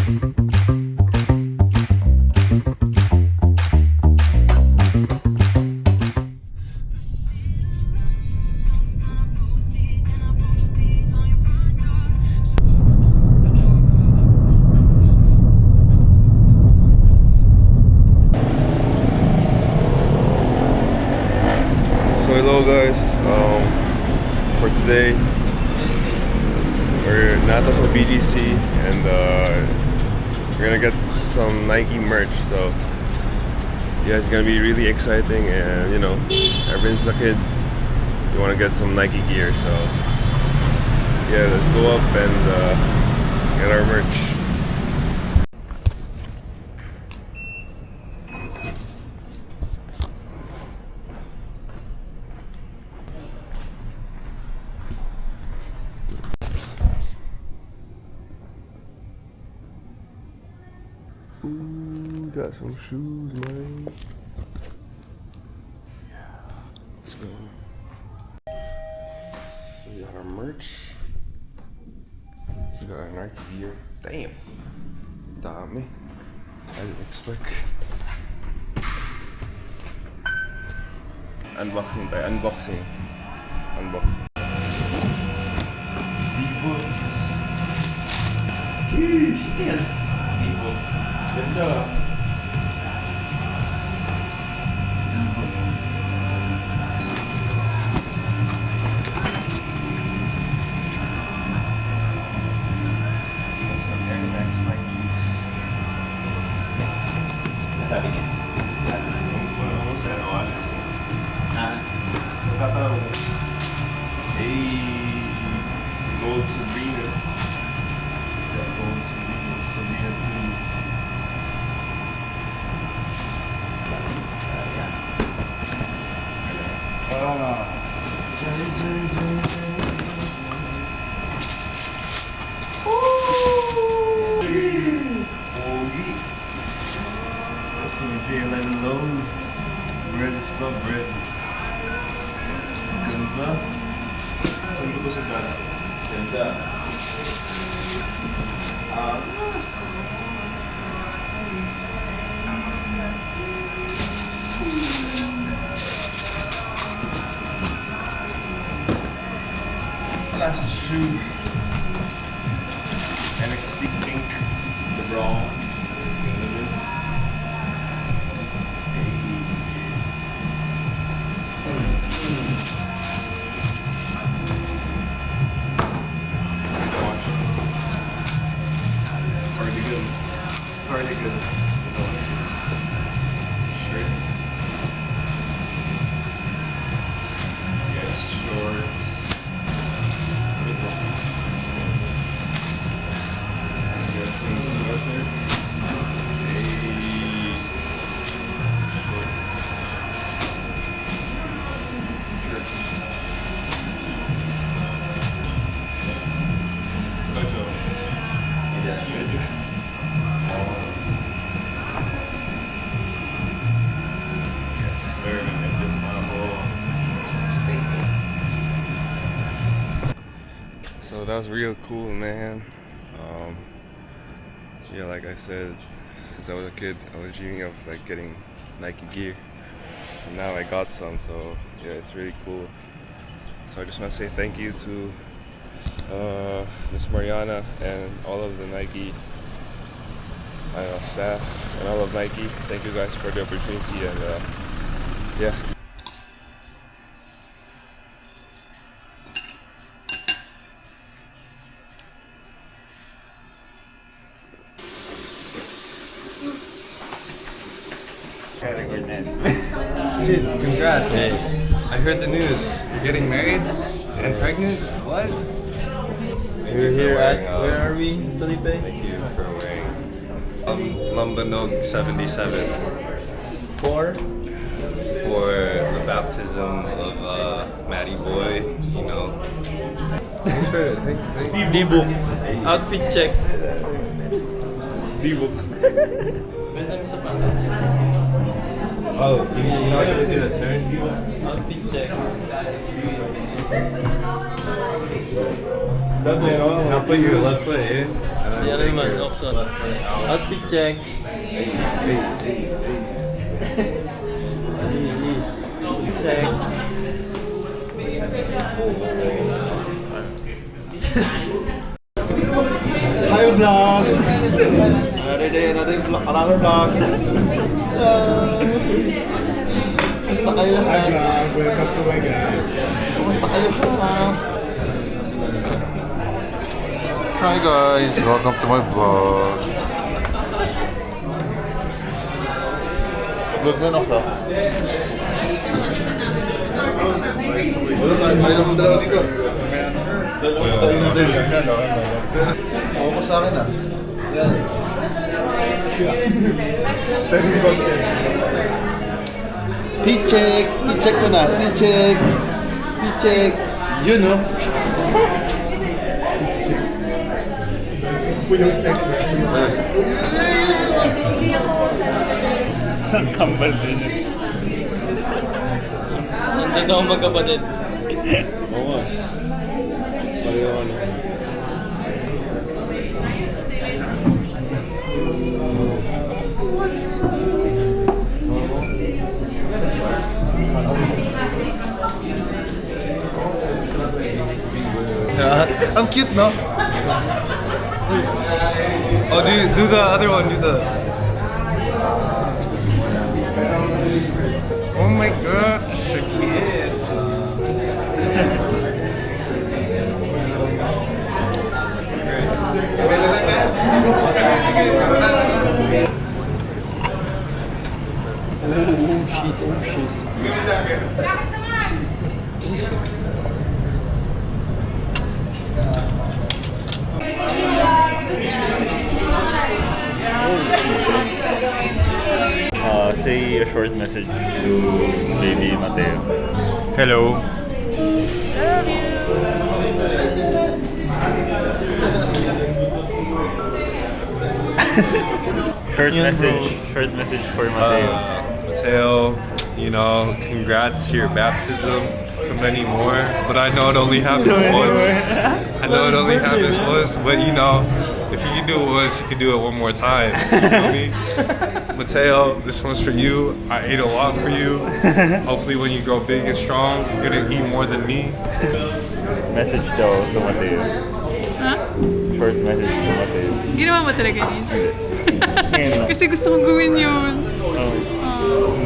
Hello guys, for today we're nata sa BGC and we're gonna get some Nike merch, so yeah, it's gonna be really exciting. And you know, ever since a kid you want to get some Nike gear, so yeah, let's go up and get our merch. Ooh, got some shoes, man. Yeah, let's go. So we got our merch. We got our Nike gear. Damn. Dami. I didn't expect. Unboxing tayo. Unboxing. D-books. Shit. D-books. Ganda. D-books. Some Air Max Nikes. Sabi niya. Hey, gold Sabrinas. Yeah, gold Sabrinas. Sabrina teams. Let lows, breads pa breads. Ganda. Saan ko to sa dala? Ganda. Yes. Last shoe. NXT pink. The brown. Cardigan. Shirt. Yes, shorts. Get some sweater. So that was real cool, man. Yeah, like I said, since I was a kid, I was dreaming of like getting Nike gear, and now I got some. So yeah, it's really cool. So I just want to say thank you to Miss Mariana and all of the Nike staff and all of Nike. Thank you guys for the opportunity, and yeah. Sid, congrats. Hey. I heard the news. You're getting married and pregnant? What? We're here at, where are we, Felipe? Thank you for wearing Lumbanog 77 For the baptism of Matty Boy, you know. Thanks for thank you. D-book. Outfit check. D-book. Oh, you know how to do the turn? Outfit check. I'll put your left foot in. Si ano naman, Oxon. Outfit check. Check. Hi vlog! Another day, another vlog. Kumusta kayo Hi lahat? vlog, welcome to my guys. Kumusta kayo lahat? Hi guys, welcome to my vlog. Vlog na Nox, wala tayo ng dalawa dito. Tayo natin. Ako sa akin T-check! T-check ko na! T-check! T-check! Yun no? Puyong check na. Ang kambal din. Ang totoo magkapatid. Oo. Pareho ano. Ang cute, no? Oh, do the other one. Do the. Oh my god, she's a kid. Oh shit. Say a short message to baby Mateo. Hello. Short message for Mateo. Mateo, you know, congrats to your baptism. To many more, but I know it only happens once. I know it only happens once, but you know, if you can do it once, you can do it one more time. You feel me? Mateo, this one's for you. I ate a lot for you. Hopefully when you grow big and strong, you're gonna eat more than me. Message daw to Mateo. Ha? Short message to Mateo. Ginawa mo talaga yun? Ngayon lang. Kasi gusto kong gawin yun.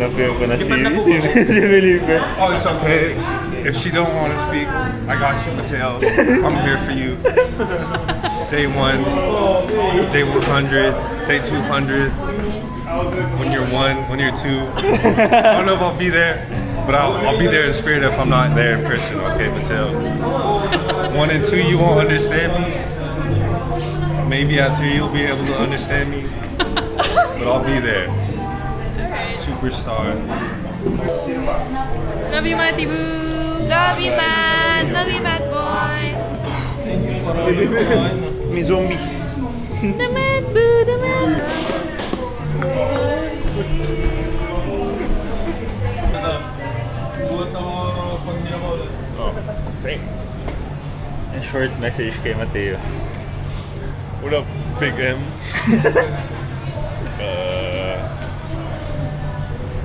Na-feel ko na si Believer. Oh, it's okay. If she don't want to speak, I got you, Mateo. I'm here for you. Day 1, day 100, day 200. When you're 1, when you're 2. I don't know if I'll be there, but I'll be there in spirit if I'm not there in person. Okay, Mateo. 1 and 2, you won't understand me. Maybe at 3, you'll be able to understand me. But I'll be there. Superstar. Love you, Matty Boo! Love you, man! Love you, Matt Boy! May zombie. The Matt Boo! The Matt A short message kay Mateo. What up, Big M?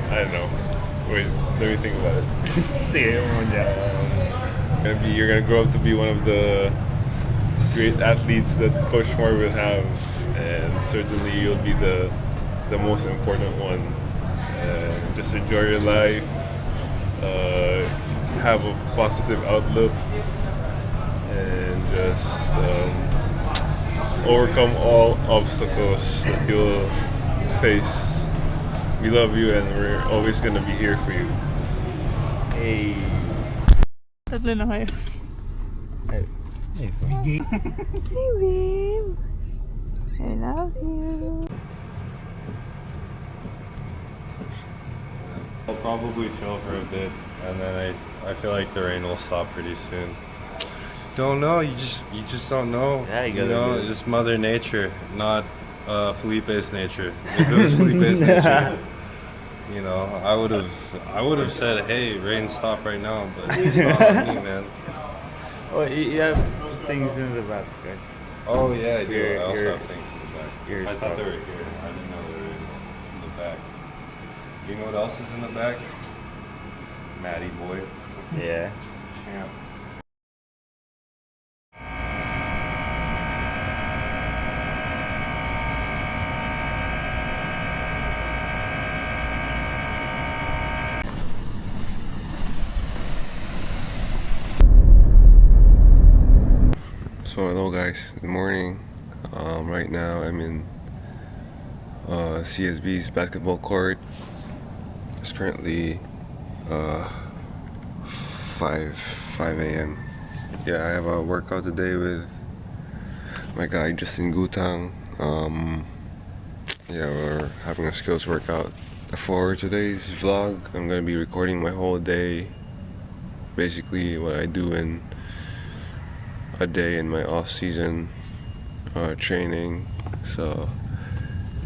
I don't know. Wait, let me think about it. Sige, mo dyan. You're gonna grow up to be one of the great athletes that Coach Moore will have, and certainly you'll be the most important one. Just enjoy your life, have a positive outlook, and just overcome all obstacles that you'll face. We love you, and we're always gonna be here for you. Hey. Tatlo na kayo. Hey, Hey, babe! I love you! I'll probably chill for a bit, and then I feel like the rain will stop pretty soon. Don't know. You just don't know. Yeah, you gotta know, do it. it's Mother Nature, not Felipe's nature. If it was Felipe's nature, you know, I would have said, "Hey, rain, stop right now." But it's not me, man. Oh, you have things in the back, right? Oh yeah, I do. Here- I also here- have things in the back. here I stuff. thought they were here. I didn't know they were in the back. You know what else is in the back? Matty boy. Yeah. Champ. So hello guys, good morning. Right now I'm in CSB's basketball court. It's currently 5 a.m. Yeah, I have a workout today with my guy Justin Gutang. Yeah, we're having a skills workout. For today's vlog, I'm gonna be recording my whole day, basically what I do in a day in my off-season training. So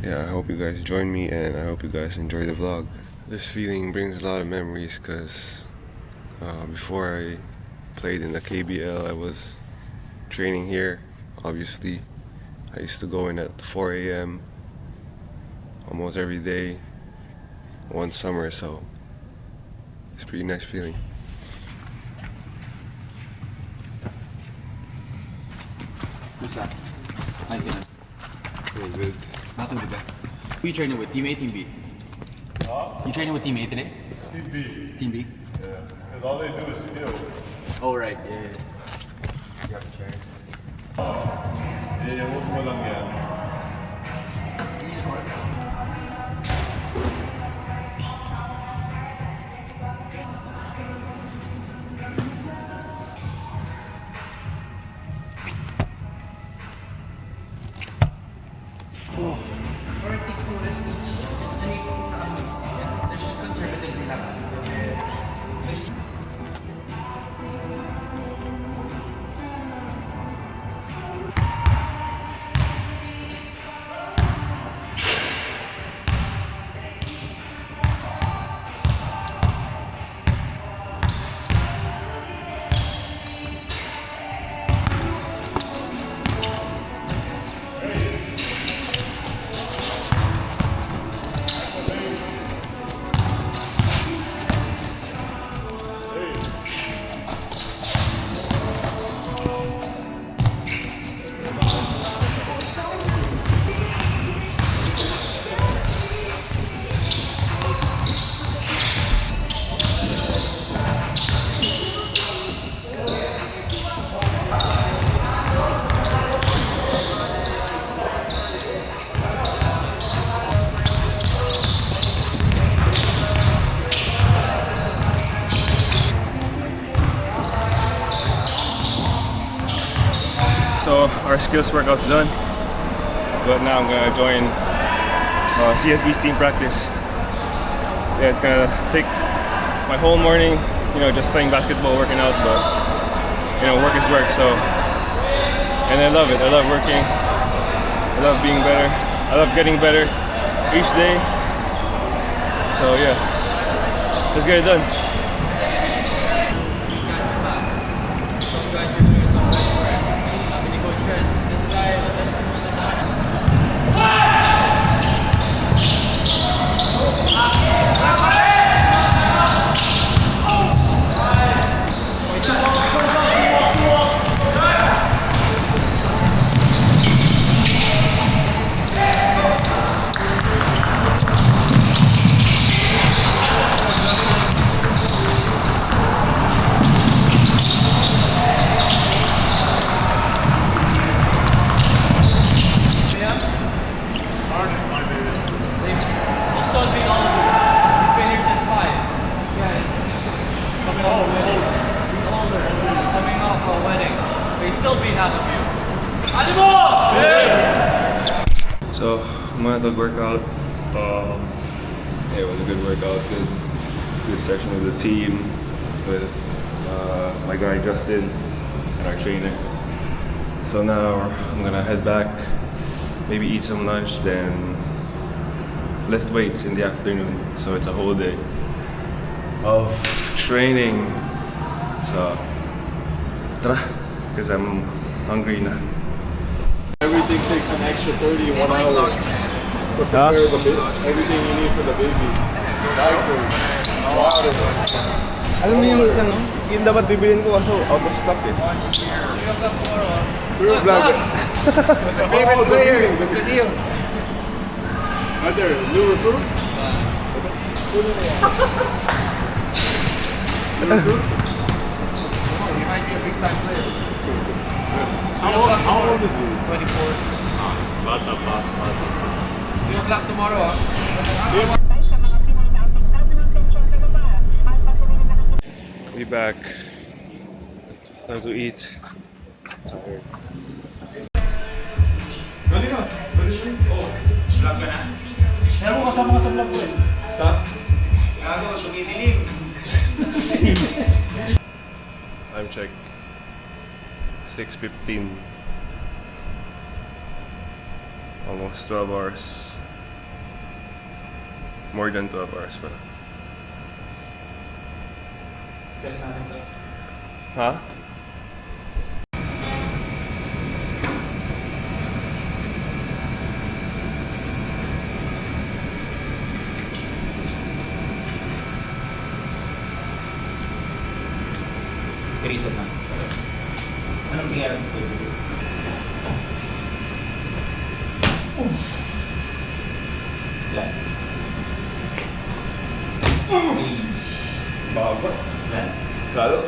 yeah, I hope you guys join me and I hope you guys enjoy the vlog. This feeling brings a lot of memories because before I played in the KBL, I was training here. Obviously, I used to go in at 4 a.m. almost every day, one summer, so it's a pretty nice feeling. Basta. Ay, ganun. Very good. Matulog ka. Who you training with? Team A, Team B? You training with Team A today? Team B. Team B? Yeah. Because all they do is skill. Oh, right. Yeah. You have to train. Yeah, huwag mo lang yan. So our skills workout's done, but now I'm gonna join CSB's team practice. Yeah, it's gonna take my whole morning, just playing basketball, working out, but work is work. So, and I love it. I love working. I love being better. I love getting better each day. So yeah, let's get it done. So, marathon workout. It was a good workout, good session with the team, with my guy Justin and our trainer. So now I'm gonna head back, maybe eat some lunch, then lift weights in the afternoon. So it's a whole day of training. So, tara, because I'm hungry na. everything takes an extra 30 1 hour. To prepare everything you need for the baby. Diapers, water. Alam mo yung isang... Yung dapat bibilin ko kaso out of stock eh. True vlog. Favorite players of the deal. Mother, new recruit? He might be a big time player. How old is he? 24. Bata pa. 3 o'clock tomorrow, ah. We back. Time to eat. Tired. Kaya mo kasama ka sa vlog ko eh. Time check. 6:15. Almost 12 hours. More than 12 hours pala. Huh? Reset na. Anong nangyari? Lan. Baba. Lan. Claro.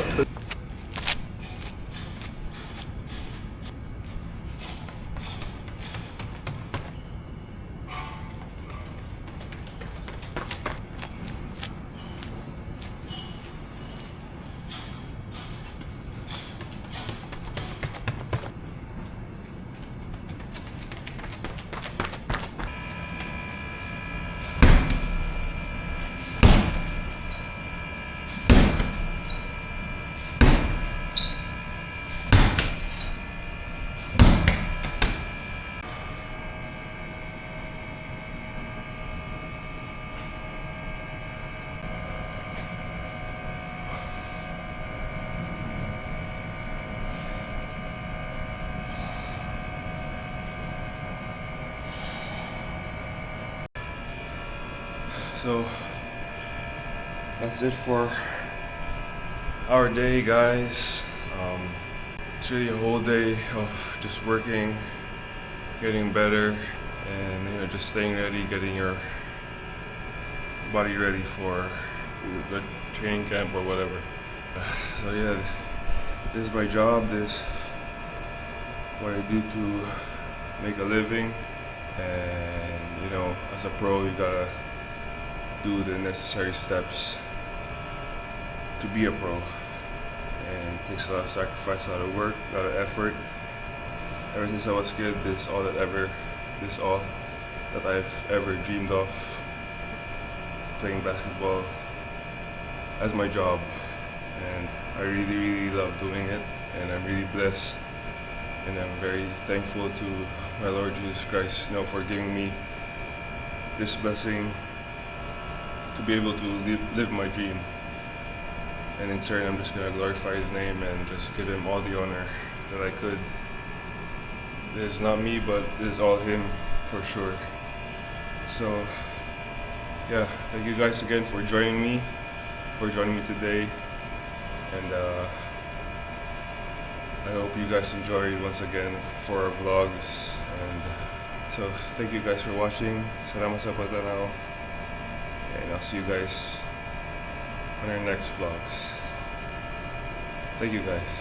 So that's it for our day, guys. It's really a whole day of just working, getting better, and just staying ready, getting your body ready for the training camp or whatever. So yeah, this is my job. This is what I do to make a living, and as a pro, you gotta do the necessary steps to be a pro, and it takes a lot of sacrifice, a lot of work, a lot of effort. Ever since I was a kid, this is all that I've ever dreamed of, playing basketball as my job, and I really, really love doing it, and I'm really blessed, and I'm very thankful to my Lord Jesus Christ, for giving me this blessing to be able to live my dream. And in turn, I'm just going to glorify His name and just give Him all the honor that I could. This is not me, but this is all Him for sure. So yeah, thank you guys again for joining me today, and I hope you guys enjoyed once again for our vlogs. And so thank you guys for watching. Salamat sa pagtanaw. And I'll see you guys on our next vlogs. Thank you guys.